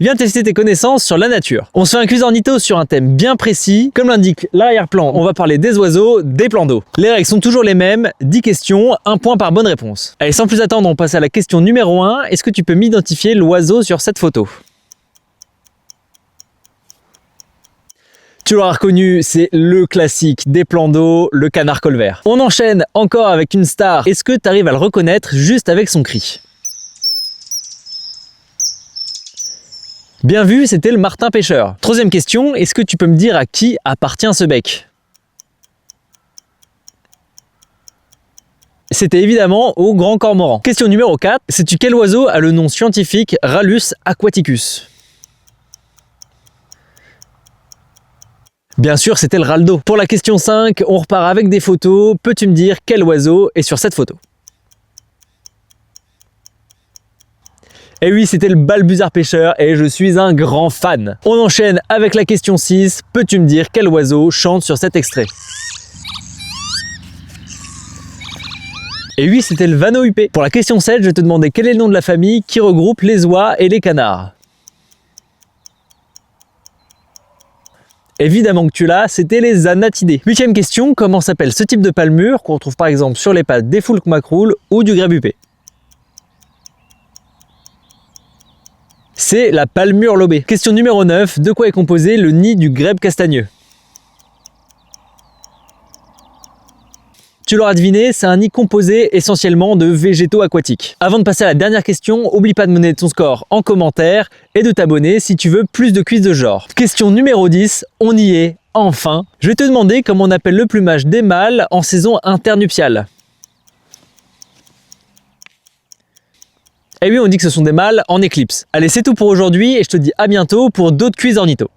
Viens tester tes connaissances sur la nature. On se fait un quiz ornitho sur un thème bien précis. Comme l'indique l'arrière-plan, on va parler des oiseaux, des plans d'eau. Les règles sont toujours les mêmes, 10 questions, 1 point par bonne réponse. Allez, sans plus attendre, on passe à la question numéro 1. Est-ce que tu peux m'identifier l'oiseau sur cette photo ? Tu l'auras reconnu, c'est le classique des plans d'eau, le canard colvert. On enchaîne encore avec une star. Est-ce que tu arrives à le reconnaître juste avec son cri ? Bien vu, c'était le martin pêcheur. Troisième question, est-ce que tu peux me dire à qui appartient ce bec ? C'était évidemment au grand cormoran. Question numéro 4, sais-tu quel oiseau a le nom scientifique Rallus aquaticus ? Bien sûr, c'était le raldo. Pour la question 5, on repart avec des photos. Peux-tu me dire quel oiseau est sur cette photo ? Et oui, c'était le balbuzard pêcheur et je suis un grand fan. On enchaîne avec la question 6. Peux-tu me dire quel oiseau chante sur cet extrait ? Et oui, c'était le vanneau huppé. Pour la question 7, je vais te demander quel est le nom de la famille qui regroupe les oies et les canards. Évidemment que tu l'as, c'était les anatidés. 8e question, comment s'appelle ce type de palmure qu'on retrouve par exemple sur les pattes des foulques macroules ou du grèbe huppé ? C'est la palmure lobée. Question numéro 9, de quoi est composé le nid du grèbe castagneux ? Tu l'auras deviné, c'est un nid composé essentiellement de végétaux aquatiques. Avant de passer à la dernière question, oublie pas de mener ton score en commentaire et de t'abonner si tu veux plus de quiz de ce genre. Question numéro 10, on y est, enfin. Je vais te demander comment on appelle le plumage des mâles en saison internuptiale. Et oui, on dit que ce sont des mâles en éclipse. Allez, c'est tout pour aujourd'hui et je te dis à bientôt pour d'autres quiz ornitho.